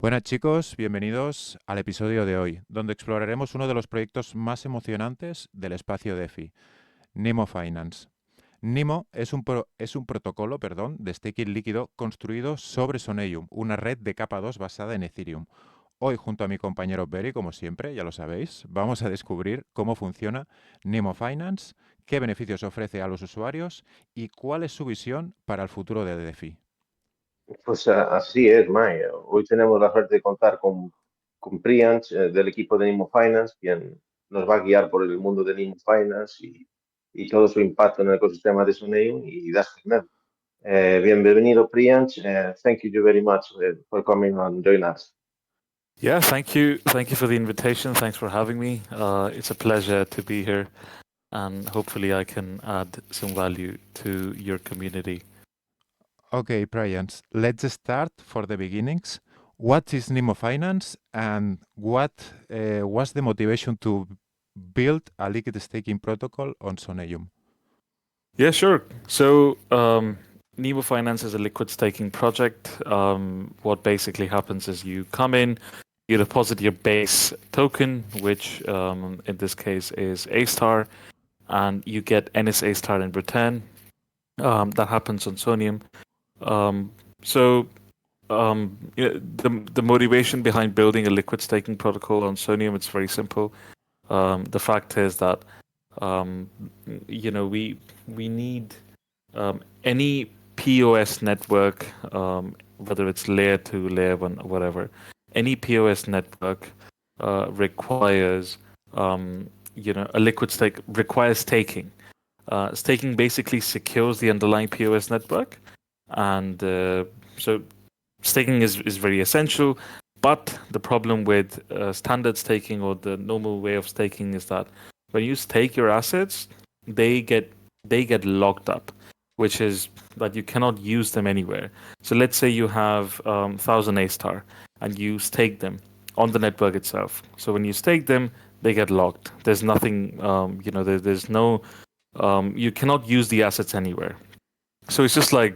Buenas chicos, bienvenidos al episodio de hoy, donde exploraremos uno de los proyectos más emocionantes del espacio DeFi, Neemo Finance. Neemo es un protocolo, de staking líquido construido sobre Soneium, una red de capa 2 basada en Ethereum. Hoy, junto a mi compañero Berry, como siempre, ya lo sabéis, vamos a descubrir cómo funciona Neemo Finance, qué beneficios ofrece a los usuarios y cuál es su visión para el futuro de DeFi. Pues así es, May. Hoy tenemos la suerte de contar con Priyansh del equipo de Neemo Finance, quien nos va a guiar por el mundo de Neemo Finance y todo su impacto en el ecosistema de Soneium y Daskernet. Bienvenido, Priyansh. Thank you very much for coming and join us. Yeah, thank you. Thank you for the invitation. Thanks for having me. It's a pleasure to be here, and hopefully I can add some value to your community. Okay, Bryant, let's start for the beginnings. What is Nemo Finance and what was the motivation to build a liquid staking protocol on Soneium? Yeah, sure. So, Nemo Finance is a liquid staking project. What basically happens is you come in, you deposit your base token, which in this case is A star, and you get NSA star in return. That happens on Soneium. Um, so the motivation behind building a liquid staking protocol on Soneium, it's very simple. The fact is that um, we need any POS network, whether it's layer 2, layer 1, or whatever. Any POS network requires a liquid stake requires staking. Staking basically secures the underlying POS network, and so staking is very essential. But the problem with standard staking or the normal way of staking is that when you stake your assets, they get locked up, which is that you cannot use them anywhere. So let's say you have 1,000 A star and you stake them on the network itself. So when you stake them, they get locked. There's nothing, there's no, you cannot use the assets anywhere. So it's just like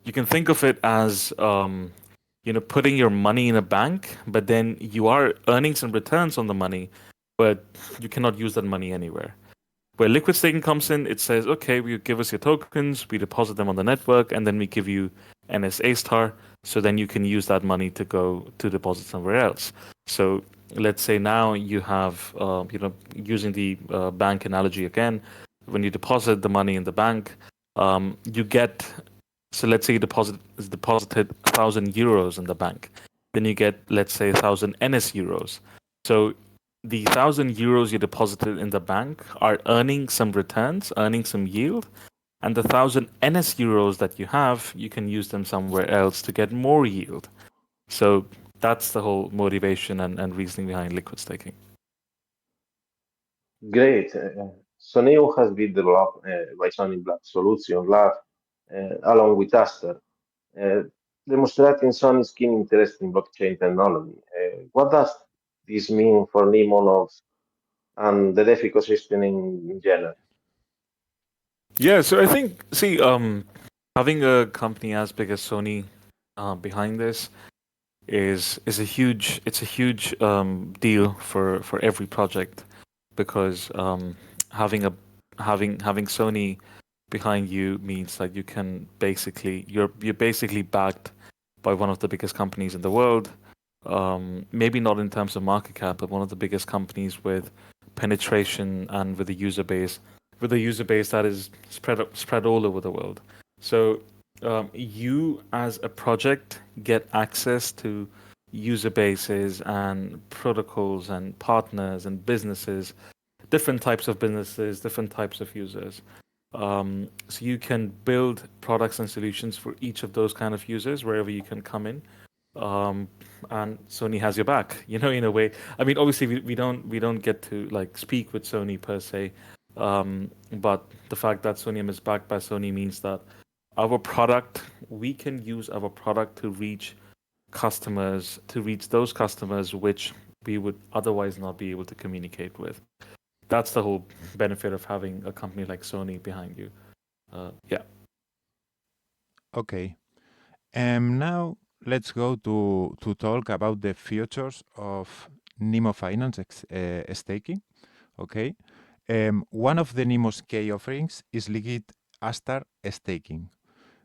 you can think of it as putting your money in a bank, but then you are earning some returns on the money, but you cannot use that money anywhere. Where liquid staking comes in, it says, okay, you give us your tokens, we deposit them on the network, and then we give you NSA star, so then you can use that money to go to deposit somewhere else. So let's say now you have, using the bank analogy again, when you deposit the money in the bank, you get, so let's say you deposited 1,000 euros in the bank, then you get, let's say, 1,000 NS euros. So the 1,000 euros you deposited in the bank are earning some returns, earning some yield, and the 1,000 NS euros that you have, you can use them somewhere else to get more yield. So that's the whole motivation and reasoning behind liquid staking. Great. Soneium has been developed by Sony Black Solution Lab along with Aster, demonstrating Sony's keen interest in blockchain technology. What does this mean for Neemo nodes and the DeFi ecosystem in general? Yeah, so I think, having a company as big as Sony behind this is a huge deal for every project because having Sony behind you means that you can basically you're basically backed by one of the biggest companies in the world. Maybe not in terms of market cap, but one of the biggest companies with penetration and with a user base that is spread all over the world. So you as a project get access to user bases and protocols and partners and businesses, different types of businesses, different types of users. So you can build products and solutions for each of those kind of users wherever you can come in. Um, and Sony has your back, in a way. I mean, obviously we don't get to like speak with Sony per se, but the fact that Soneium is backed by Sony means that we can use our product to reach those customers which we would otherwise not be able to communicate with. That's the whole benefit of having a company like Sony behind you. Yeah. Okay. Now let's go to talk about the futures of Neemo Finance staking. Okay. One of the Neemo's key offerings is liquid Astar staking.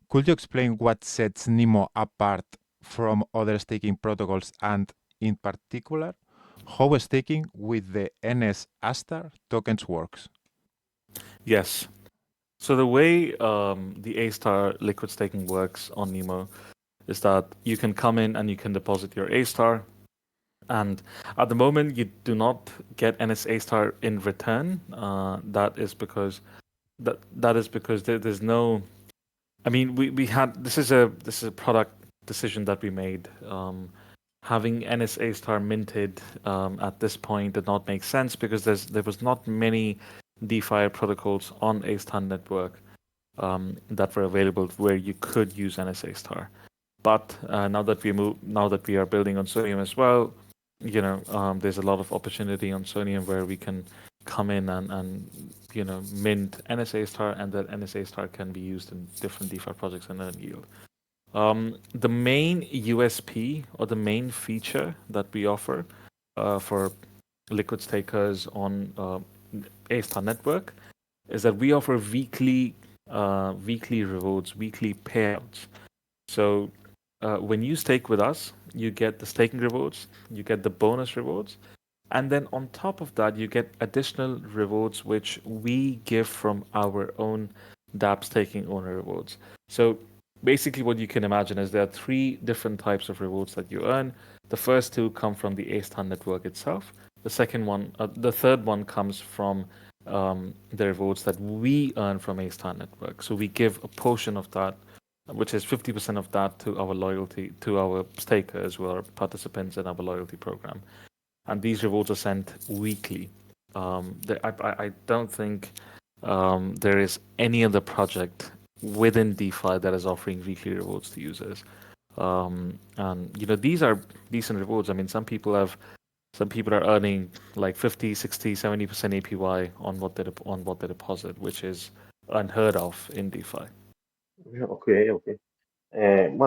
Could you explain what sets Neemo apart from other staking protocols and, in particular, how staking with the NS Astar tokens works? Yes. So the way the A-star liquid staking works on Neemo is that you can come in and you can deposit your A-star, and at the moment you do not get NS A-star in return. That is because there's no. I mean, we had this is a product decision that we made. Having NSA star minted at this point did not make sense because there was not many DeFi protocols on A star network that were available where you could use NSA star. But now that we are building on Soneium as well, there's a lot of opportunity on Soneium where we can come in and mint NSA star, and that NSA star can be used in different DeFi projects and earn yield. The main USP or the main feature that we offer for liquid stakers on A-Star network is that we offer weekly rewards, weekly payouts. So when you stake with us, you get the staking rewards, you get the bonus rewards, and then on top of that, you get additional rewards which we give from our own dApp staking owner rewards. So basically what you can imagine is there are 3 different types of rewards that you earn. The first 2 come from the A-Star network itself. The third one comes from the rewards that we earn from A-Star network. So we give a portion of that, which is 50% of that, to our stakers who are participants in our loyalty program. And these rewards are sent weekly. I don't think there is any other project within DeFi that is offering weekly rewards to users. And these are decent rewards. I mean, some people are earning like 50, 60, 70% APY on what they deposit, which is unheard of in DeFi. Okay. And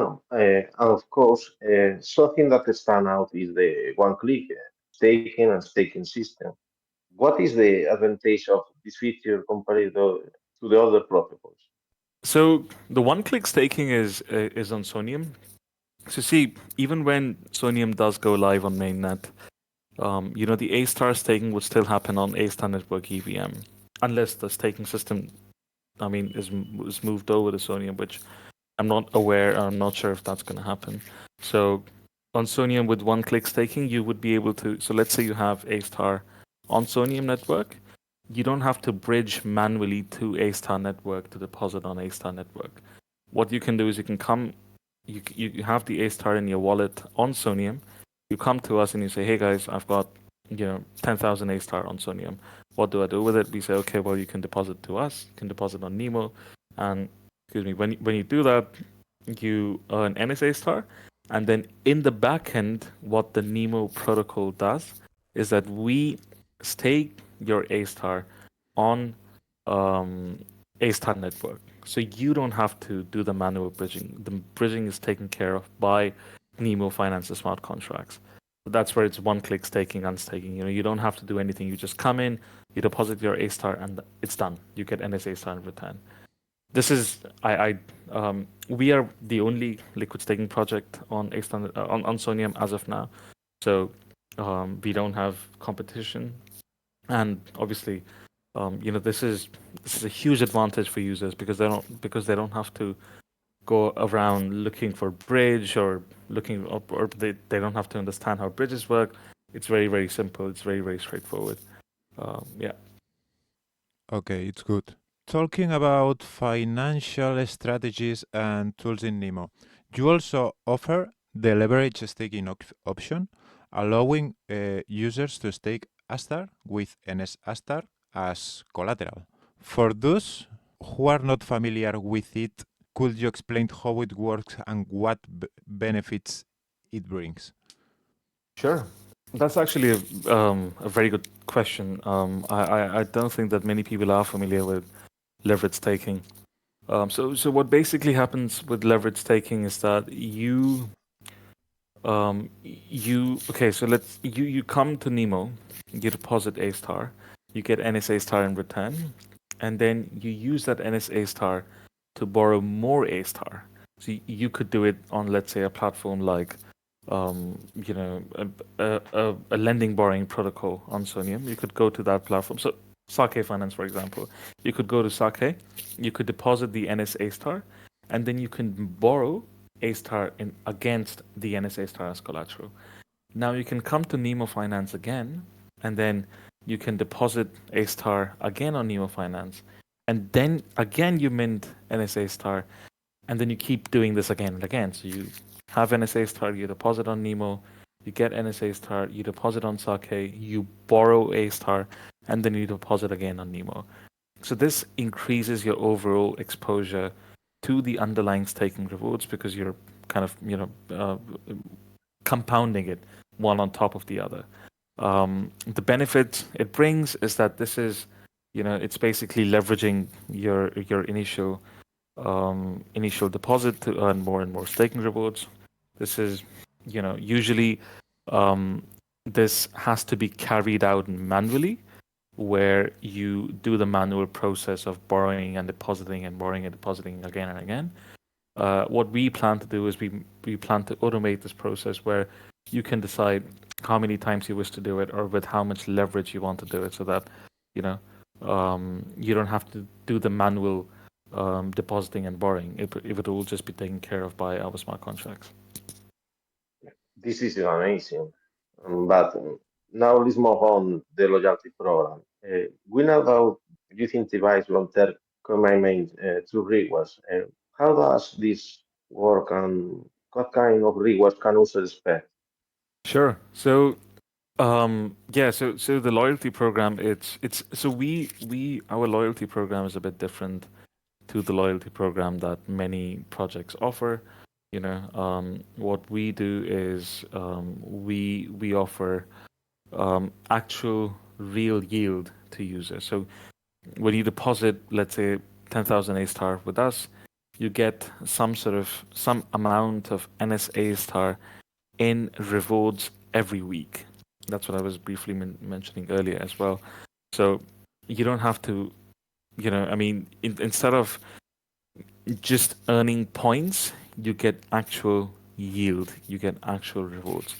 of course, something that stands out is the one-click staking and staking system. What is the advantage of this feature compared to the other protocols? So the one-click staking is on Soneium. So see, even when Soneium does go live on mainnet, the A-Star staking would still happen on A-Star network EVM, unless the staking system, is moved over to Soneium, which I'm not aware. I'm not sure if that's going to happen. So on Soneium with one-click staking, you would be able to. So let's say you have A-Star on Soneium network, you don't have to bridge manually to A-Star network to deposit on A-Star network. What you can do is you can come. You have the A-Star in your wallet on Soneium. You come to us and you say, "Hey guys, I've got 10,000 A-Star on Soneium. What do I do with it?" We say, "Okay, well you can deposit to us. You can deposit on Neemo, and when you do that, you earn NSA star, and then in the backend, what the Neemo protocol does is that we stake your A star on A star network, so you don't have to do the manual bridging. The bridging is taken care of by Neemo Finance smart contracts. So that's where it's one-click staking, unstaking. You don't have to do anything. You just come in, you deposit your A star, and it's done. You get NSA star in return. This is we are the only liquid staking project on on Soneium as of now, so we don't have competition, and obviously, this is a huge advantage for users because they don't have to go around looking for bridge or they don't have to understand how bridges work. It's very, very simple. It's very, very straightforward. Yeah. Okay, it's good. Talking about financial strategies and tools in Neemo, you also offer the leverage staking option, allowing users to stake Astar with NS Astar as collateral. For those who are not familiar with it, could you explain how it works and what benefits it brings? Sure. That's actually a very good question. I don't think that many people are familiar with leverage staking. So what basically happens with leverage staking is that you So you come to Nemo, you deposit A star, you get NSA star in return, and then you use that NSA star to borrow more A star. So you could do it on, let's say, a platform like, a lending borrowing protocol on Soneium. You could go to that platform. So Sake Finance, for example, you could go to Sake, you could deposit the NSA star, and then you can borrow A star in against the NSA star as collateral. Now you can come to Nemo Finance again, and then you can deposit A star again on Nemo Finance, and then again you mint NSA star, and then you keep doing this again and again. So you have NSA star, you deposit on Nemo, you get NSA star, you deposit on Sake, you borrow A star, and then you deposit again on Nemo. So this increases your overall exposure to the underlying staking rewards because you're kind of compounding it one on top of the other. The benefit it brings is that this is, it's basically leveraging your initial deposit to earn more and more staking rewards. This is, usually this has to be carried out manually, where you do the manual process of borrowing and depositing and borrowing and depositing again and again. What we plan to do is we plan to automate this process where you can decide how many times you wish to do it or with how much leverage you want to do it, so that you don't have to do the manual depositing and borrowing. If it will just be taken care of by our smart contracts. This is amazing. But now let's move on the loyalty program. We know how you incentivize long-term commitment to rewards. How does this work, and what kind of rewards can users expect? Sure. So so the loyalty program, it's so we our loyalty program is a bit different to the loyalty program that many projects offer. What we do is we offer actual real yield to users. So when you deposit, let's say, 10,000 A star with us, you get some amount of NSA star in rewards every week. That's what I was briefly mentioning earlier as well. So you don't have to, instead of just earning points, you get actual yield, you get actual rewards.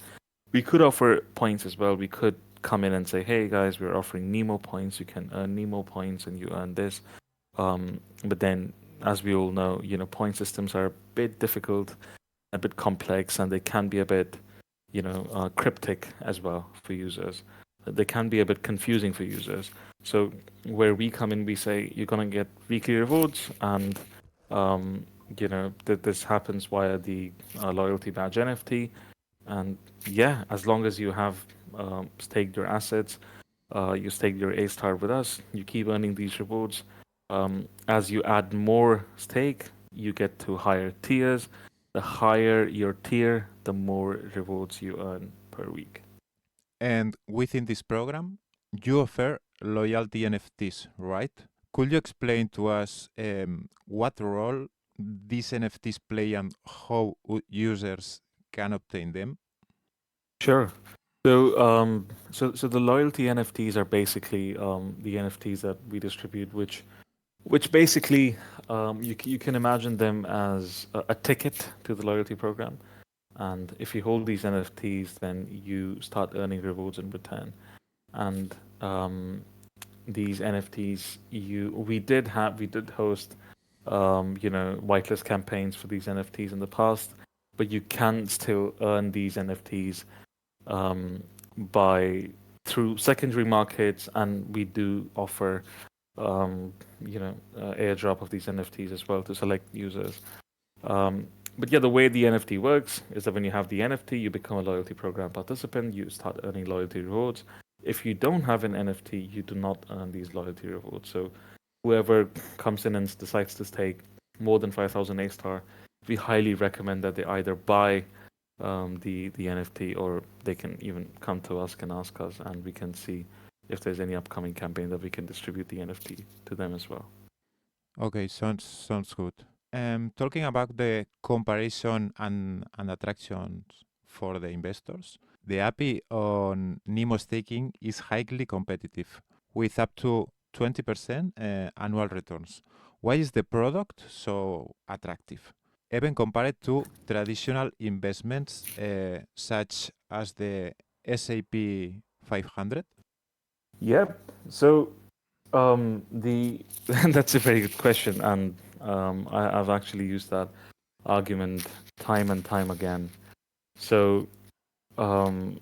We could offer points as well. We could come in and say, hey guys, we're offering Nemo points. You can earn Nemo points and you earn this. But then, as we all know, point systems are a bit difficult, a bit complex, and they can be a bit, cryptic as well for users. They can be a bit confusing for users. So where we come in, we say you're gonna get weekly rewards, and that this happens via the loyalty badge NFT. And yeah, as long as you have staked your assets, you stake your A star with us, you keep earning these rewards. As you add more stake, you get to higher tiers. The higher your tier, the more rewards you earn per week. And within this program, you offer loyalty NFTs, right? Could you explain to us what role these NFTs play and how users can obtain them? Sure. So the loyalty NFTs are basically the NFTs that we distribute, which basically you can imagine them as a ticket to the loyalty program. And if you hold these NFTs, then you start earning rewards in return. And these NFTs, we did host whitelist campaigns for these NFTs in the past, but you can still earn these NFTs through secondary markets, and we do offer airdrop of these NFTs as well to select users. But yeah, the way the NFT works is that when you have the NFT, you become a loyalty program participant, you start earning loyalty rewards. If you don't have an NFT, you do not earn these loyalty rewards. So whoever comes in and decides to stake more than 5,000 A star, we highly recommend that they either buy the NFT, or they can even come to us, can ask us, and we can see if there's any upcoming campaign that we can distribute the NFT to them as well. Okay, sounds good. Talking about the comparison and attractions for the investors. The API on Neemo staking is highly competitive, with up to 20% annual returns. Why is the product so attractive? Even compared to traditional investments such as the S&P 500? Yep. So the that's a very good question, and I've actually used that argument time and time again. So the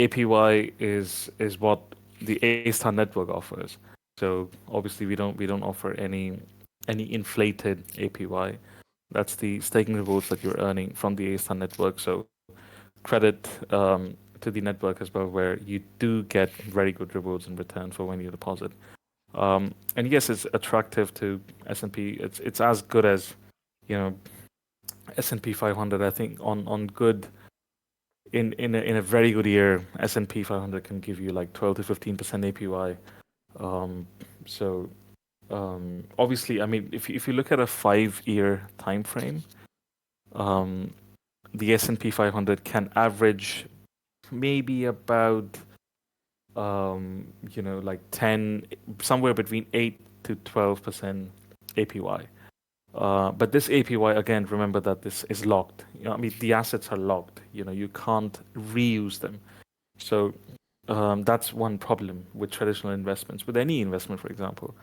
APY is what the A-Star network offers. So obviously we don't offer any inflated APY. That's the staking rewards that you're earning from the A-Star network. So credit to the network as well, where you do get very good rewards in return for when you deposit. And yes, it's attractive to S&P. It's as good as S&P 500. I think on good in a very good year, S&P 500 can give you like 12 to 15% APY. So obviously, I mean, if you look at a 5-year time frame, the S&P 500 can average maybe about like 10, somewhere between 8 to 12% APY. But this APY, again, remember that this is locked. I mean, the assets are locked. You can't reuse them. So that's one problem with traditional investments, with any investment, for example.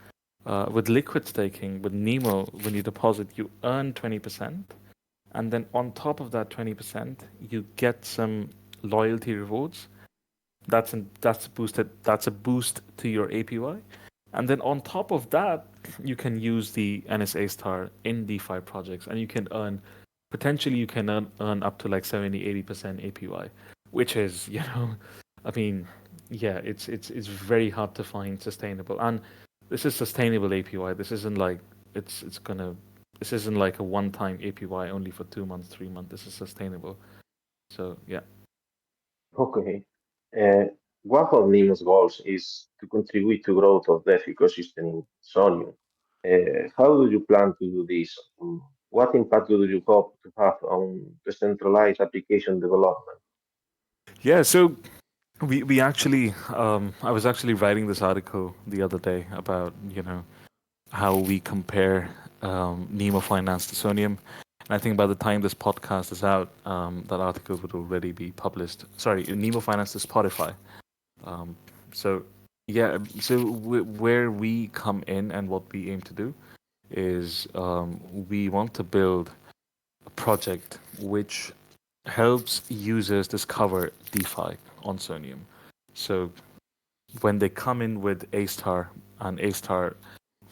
With liquid staking, with Neemo, when you deposit, you earn 20%. And then on top of that 20%, you get some loyalty rewards. That's a boost to your APY. And then on top of that, you can use the NSA Star in DeFi projects, and you can earn up to like 70-80% APY, which is, I mean, yeah, it's very hard to find sustainable. And this is sustainable APY. This isn't like this isn't like a one-time APY only for 2 months, 3 months. This is sustainable. So yeah. Okay. One of Nemo's goals is to contribute to growth of the ecosystem in Soneium. How do you plan to do this? What impact do you hope to have on decentralized application development? Yeah, so we actually I was actually writing this article the other day about how we compare Neemo Finance to Soneium. And I think by the time this podcast is out, that article would already be published. Sorry, Neemo Finance to Spotify. So yeah, so where we come in and what we aim to do is we want to build a project which helps users discover DeFi on Soneium. So when they come in with A-Star, and A-Star,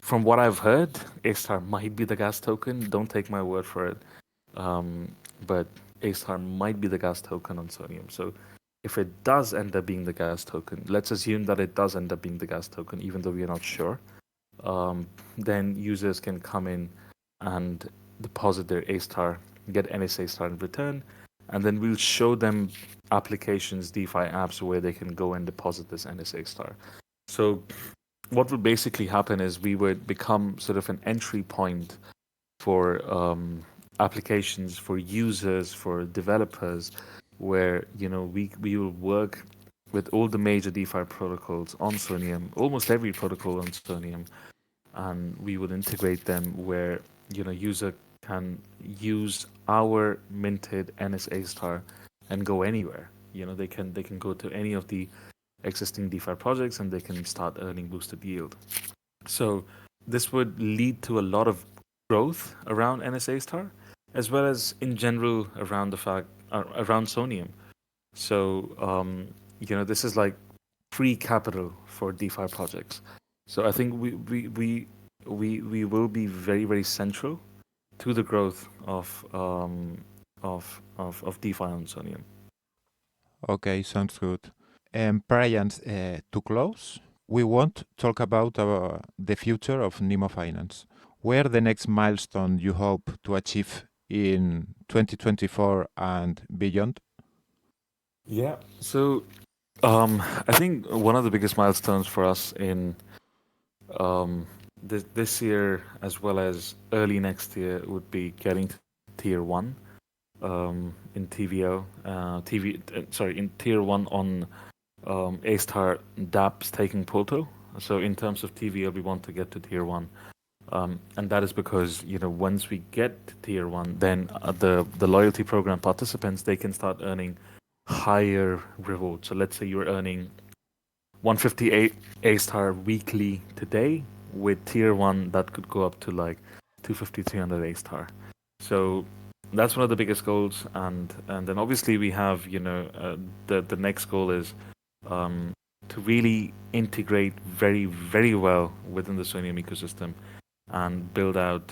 from what I've heard, A-Star might be the gas token. Don't take my word for it. But A-Star might be the gas token on Soneium. So if it does end up being the gas token, let's assume that it does end up being the gas token, even though we are not sure, then users can come in and deposit their A-Star, get NSA Star in return, and then we'll show them applications, DeFi apps, where they can go and deposit this NSA Star. So what would basically happen is we would become sort of an entry point for applications, for users, for developers, where we will work with all the major DeFi protocols on Soneium, almost every protocol on Soneium, and we would integrate them where user can use our minted NSA Star and go anywhere. They can go to any of the existing DeFi projects and they can start earning boosted yield. So this would lead to a lot of growth around NSA Star, as well as in general around around Soneium. So this is like free capital for DeFi projects. So I think we will be very, very central to the growth of DeFi on Soneium. Okay, sounds good. Brian, to close, we want to talk about the future of Neemo Finance. Where the next milestone you hope to achieve in 2024 and beyond? Yeah. So I think one of the biggest milestones for us in this year, as well as early next year, would be getting to tier 1 in TVO, in tier one on A-star dApps taking Polto. So in terms of TVO, we want to get to tier one. And that is because, once we get to tier one, then the loyalty program participants, they can start earning higher rewards. So let's say you're earning 158 A-star weekly today. With tier one, that could go up to like 250, 300 A-star. So that's one of the biggest goals. And then obviously we have, the next goal is to really integrate very, very well within the Soneium ecosystem and build out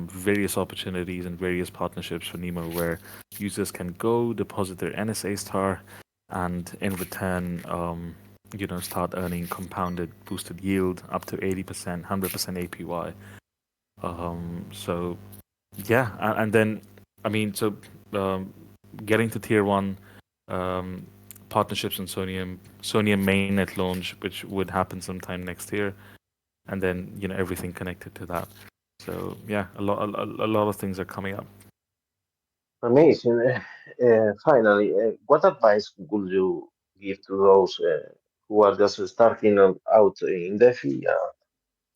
various opportunities and various partnerships for Neemo where users can go deposit their NSA star and in return, start earning compounded boosted yield up to 80%, 100% APY. So yeah, and then getting to tier one, partnerships on Soneium mainnet launch, which would happen sometime next year, and then everything connected to that. So yeah, a lot of things are coming up. Amazing. Finally, what advice would you give to those who are just starting out in DeFi?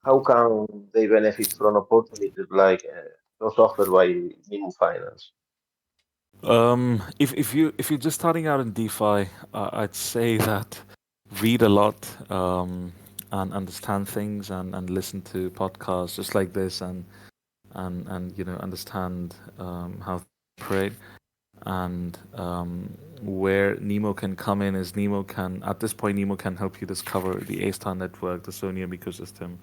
How can they benefit from opportunities like those offered by Neemo Finance? If you're just starting out in DeFi, I'd say that read a lot, and understand things, and listen to podcasts just like this, and understand how to operate. And where Neemo can come in is Neemo can help you discover the A-Star network, the Soneium ecosystem,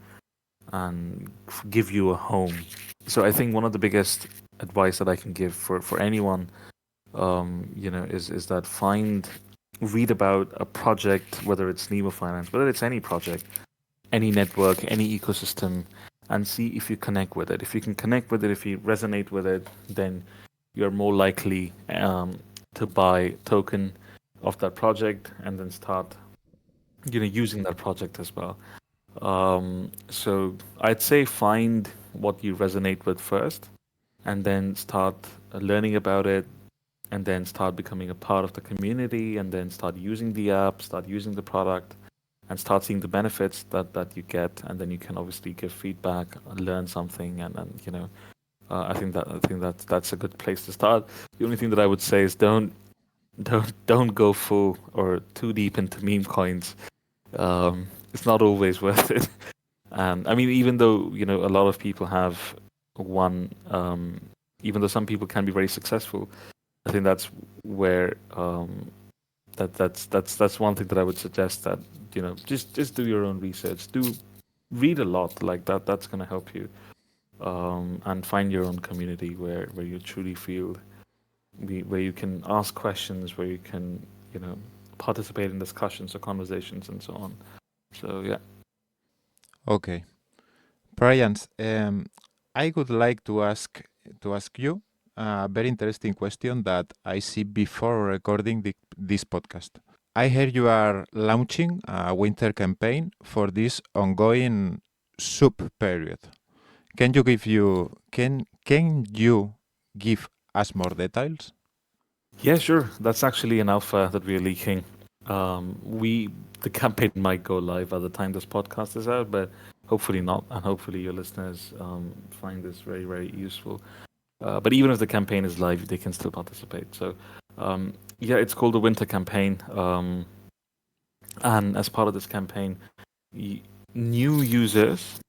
and give you a home. So I think one of the biggest advice that I can give for anyone, is that read about a project, whether it's Neemo Finance, whether it's any project, any network, any ecosystem, and see if you connect with it. If you can connect with it, if you resonate with it, then you're more likely to buy token of that project and then start, using that project as well. So I'd say find what you resonate with first, and then start learning about it, and then start becoming a part of the community, and then start using the app, start using the product, and start seeing the benefits that you get, and then you can obviously give feedback, learn something, and I think that's a good place to start. The only thing that I would say is don't go full or too deep into meme coins. It's not always worth it. And I mean, even though a lot of people have one, even though some people can be very successful, I think that's where that's one thing that I would suggest, that just do your own research, read a lot like that. That's going to help you, and find your own community where you truly feel, where you can ask questions, where you can participate in discussions or conversations and so on. So yeah. Okay. Brian, I would like to ask you a very interesting question that I see before recording this podcast. I heard you are launching a winter campaign for this ongoing sub period. Can you give us more details? Yeah, sure. That's actually an alpha that we're leaking. The campaign might go live by the time this podcast is out, but hopefully not, and hopefully your listeners find this very, very useful. But even if the campaign is live, they can still participate. So, yeah, it's called the Winter Campaign. And as part of this campaign, new users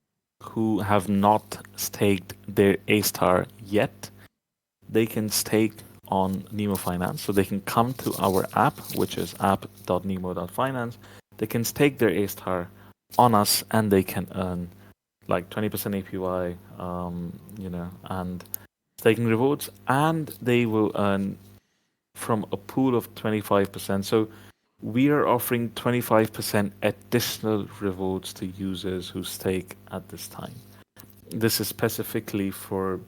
who have not staked their A-Star yet, they can stake on Neemo Finance. So they can come to our app, which is app.neemo.finance. They can stake their A-Star on us, and they can earn like 20% APY, and staking rewards, and they will earn from a pool of 25%. So we are offering 25% additional rewards to users who stake at this time. This is specifically for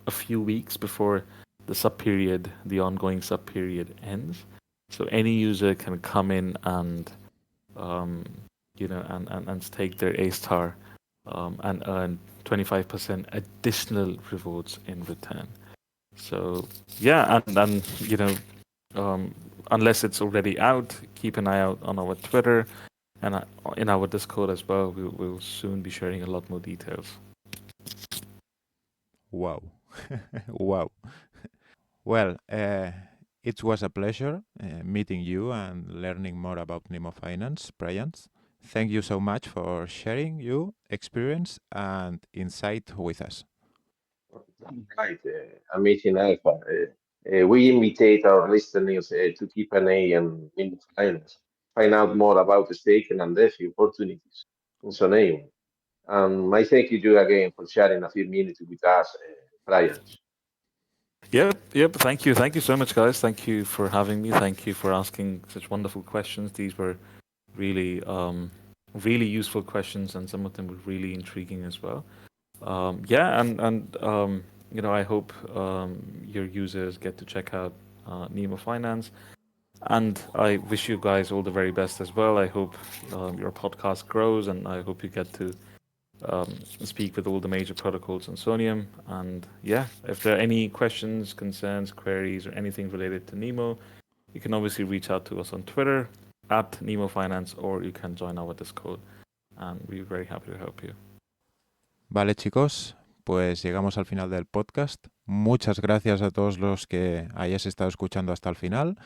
a few weeks before the ongoing sub period ends. So any user can come in and and stake their A-Star, and earn 25% additional rewards in return. So yeah, and unless it's already out, keep an eye out on our Twitter and in our Discord as well. We'll soon be sharing a lot more details. Wow. Wow. Well, it was a pleasure meeting you and learning more about Neemo Finance, Brian. Thank you so much for sharing your experience and insight with us. Right, amazing Alpha. We invitate our listeners to keep an eye on Neemo Finance, find out more about the staking and DeFi opportunities in Soneium. And I thank you again for sharing a few minutes with us, Brian. Yep. Thank you so much, guys. Thank you for having me. Thank you for asking such wonderful questions. These were really, really useful questions, and some of them were really intriguing as well. I hope your users get to check out Neemo Finance, and I wish you guys all the very best as well. I hope your podcast grows, and I hope you get to speak with all the major protocols on Soneium. And yeah, if there are any questions, concerns, queries, or anything related to Neemo, you can obviously reach out to us on Twitter at Neemo Finance, or you can join our Discord, and we're very happy to help you. Vale, chicos, pues llegamos al final del podcast. Muchas gracias a todos los que hayáis estado escuchando hasta el final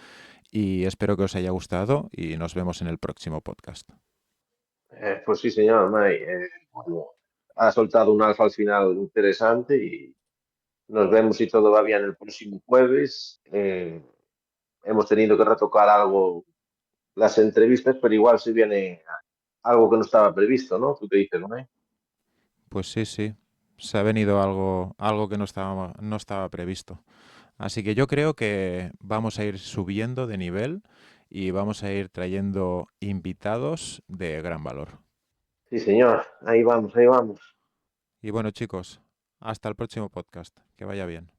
y espero que os haya gustado y nos vemos en el próximo podcast. Pues sí, señor, May. Bueno, ha soltado un alfa al final interesante y nos vemos si todo va bien el próximo jueves. Hemos tenido que retocar algo las entrevistas, pero igual si viene algo que no estaba previsto, ¿no? ¿Tú qué dices, May? Pues sí, se ha venido algo que no estaba previsto. Así que yo creo que vamos a ir subiendo de nivel y vamos a ir trayendo invitados de gran valor. Sí, señor. Ahí vamos, ahí vamos. Y bueno, chicos, hasta el próximo podcast. Que vaya bien.